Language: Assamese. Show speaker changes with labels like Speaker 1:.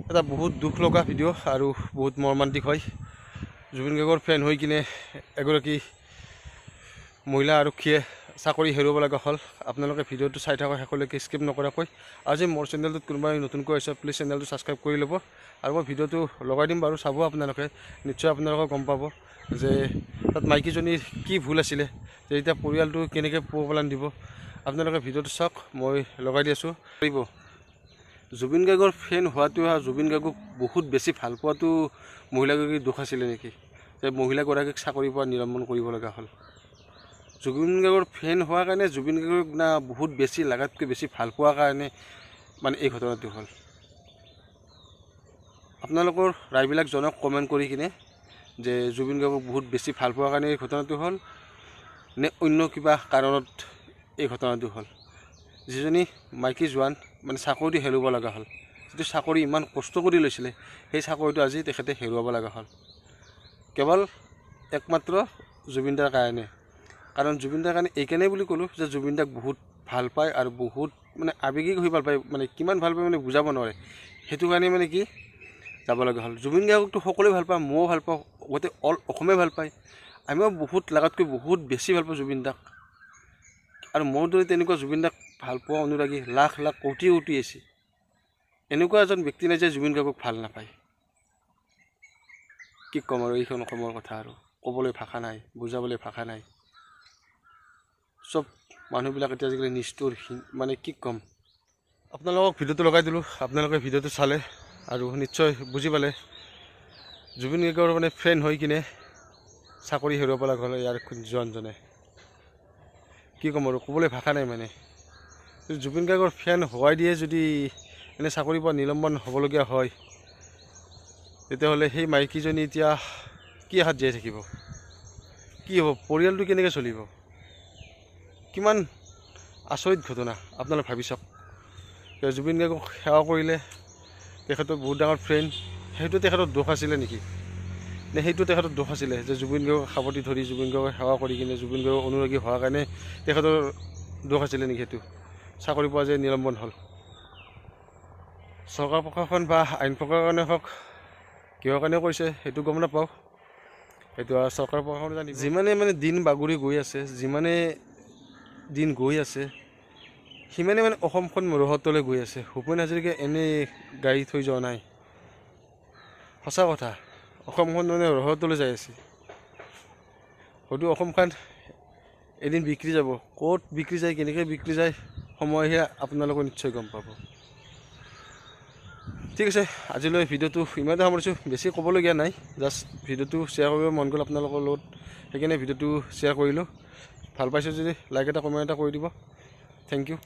Speaker 1: এটা বহুত দুখ লগা ভিডিঅ' আৰু বহুত মৰ্মান্তিক হয়। জুবিন গাৰ্গৰ ফেন হৈ কিনে এগৰাকী মহিলা আৰক্ষীয়ে চাকৰি হেৰুৱাব লগা হ'ল। আপোনালোকে ভিডিঅ'টো চাই থকা শেষলৈকে স্কিপ নকৰাকৈ। আজি মোৰ চেনেলটোত কোনোবাই নতুনকৈ আহিছে, প্লিজ চেনেলটো ছাবস্ক্ৰাইব কৰি ল'ব আৰু মই ভিডিঅ'টো লগাই দিম বাৰু, চাব আপোনালোকে। নিশ্চয় আপোনালোকে গম পাব যে তাত মাইকীজনীৰ কি ভুল আছিলে, যে এতিয়া পৰিয়ালটো কেনেকৈ পোহপালন দিব। আপোনালোকে ভিডিঅ'টো চাওক, মই লগাই দি আছোঁ। জুবিন গাৰ্গৰ ফেন হোৱাটো, জুবিন গাৰ্গক বহুত বেছি ভাল পোৱাটো মহিলাগৰাকীৰ দুখ আছিলে নেকি, যে মহিলাগৰাকীক চাকৰিৰ পৰা নিলম্বন কৰিব লগা হ'ল। জুবিন গাৰ্গৰ ফেন হোৱাৰ কাৰণে, জুবিন গাৰ্গক বহুত বেছি লাগাতকৈ বেছি ভাল পোৱাৰ কাৰণে মানে এই ঘটনাটো হ'ল। আপোনালোকৰ ৰায়বিলাক জনক কমেণ্ট কৰি কিনে, যে জুবিন গাৰ্গক বহুত বেছি ভাল পোৱাৰ কাৰণে এই ঘটনাটো হ'ল নে অন্য কিবা কাৰণত এই ঘটনাটো হ'ল। যিজনী মাইকী জোৱান মানে চাকৰিটো হেৰুৱাব লগা হ'ল, যিটো চাকৰি ইমান কষ্ট কৰি লৈছিলে, সেই চাকৰিটো আজি তেখেতে হেৰুৱাব লগা হ'ল কেৱল একমাত্ৰ জুবিনদাৰ কাৰণে। কাৰণ জুবিনদাৰ কাৰণে এইকাৰণেই বুলি ক'লোঁ যে জুবিন দাক বহুত ভাল পায় আৰু বহুত মানে আৱেগিক হৈ ভাল পায়, মানে কিমান ভাল পায় মানে বুজাব নোৱাৰে। সেইটো কাৰণে মানে কি যাব লগা হ'ল। জুবিন গাৰ্গকতো সকলোৱে ভাল পায়, ময়ো ভাল পাওঁ, গোটেই অল অসমে ভাল পায়। আমিও বহুত লাগাতকৈ বহুত বেছি ভাল পাওঁ জুবিন দাক। আৰু মোৰ দৰে তেনেকুৱা জুবিন দাক ভাল পোৱা অনুৰাগী লাখ লাখ কোটি কোটি আছে। এনেকুৱা এজন ব্যক্তি নাই যে জুবিন গাৰ্গক ভাল নাপায়। কি ক'ম আৰু এইখন অসমৰ কথা, আৰু ক'বলৈ ভাষা নাই, বুজাবলৈ ভাষা নাই। চব মানুহবিলাক এতিয়া আজিকালি নিষ্ঠুৰ, মানে কি ক'ম। আপোনালোকক ভিডিঅ'টো লগাই দিলোঁ, আপোনালোকে ভিডিঅ'টো চালে আৰু নিশ্চয় বুজি পালে। জুবিন গাৰ্গৰ মানে ফ্ৰেণ্ড হৈ কিনে চাকৰি হেৰুৱাব লগা হ'ল ইয়াৰ জোৱানজনে। কি ক'ম আৰু, ক'বলৈ ভাষা নাই মানে। জুবিন গাৰ্গৰ ফেন হোৱাই দিয়ে যদি এনে চাকৰিৰ পৰা নিলম্বন হ'বলগীয়া হয়, তেতিয়াহ'লে সেই মাইকীজনী এতিয়া কি আশাত জীয়াই থাকিব, কি হ'ব, পৰিয়ালটো কেনেকৈ চলিব। কিমান আচৰিত ঘটনা আপোনালোকে ভাবি চাওক। জুবিন গাৰ্গক সেৱা কৰিলে, তেখেতৰ বহুত ডাঙৰ ফ্ৰেণ্ড, সেইটো তেখেতৰ দোষ আছিলে নেকি, নে সেইটো তেখেতৰ দোষ আছিলে যে জুবিন গাৰ্গক সাৱটি ধৰি জুবিন গাৰ্গক সেৱা কৰি কিনে জুবিন গাৰ্গৰ অনুৰাগী হোৱাৰ কাৰণে তেখেতৰ দোষ আছিলে নেকি। সেইটো চাকৰিৰ পৰা যে নিলম্বন হ'ল, চৰকাৰ প্ৰশাসন বা আইন প্ৰশাসনে হওক, কিহৰ কাৰণে কৰিছে সেইটো গম নাপাওঁ। সেইটো আৰু চৰকাৰ প্ৰশাসনে জানিব। যিমানে মানে দিন বাগৰি গৈ আছে, যিমানে দিন গৈ আছে, সিমানে মানে অসমখন মূৰৰ গৈ আছে। ভূপেন হাজৰিকাই এনেই গাড়ী থৈ যোৱা নাই, সঁচা কথা। অসমখন মানে ৰহতলৈ যাই আছে। হয়তো অসমখন এদিন বিক্ৰী যাব, ক'ত বিক্ৰী যায়, কেনেকৈ বিক্ৰী যায়, সময়হে আপোনালোকে নিশ্চয় গম পাব। ঠিক আছে, আজিলৈ ভিডিঅ'টো ইমানতে সামৰিছোঁ, বেছি ক'বলগীয়া নাই। জাষ্ট ভিডিঅ'টো শ্বেয়াৰ কৰিব মন গ'ল আপোনালোকৰ লগত, সেইকাৰণে ভিডিঅ'টো শ্বেয়াৰ কৰিলোঁ। ভাল পাইছোঁ যদি লাইক এটা কমেণ্ট এটা কৰি দিব। Thank U.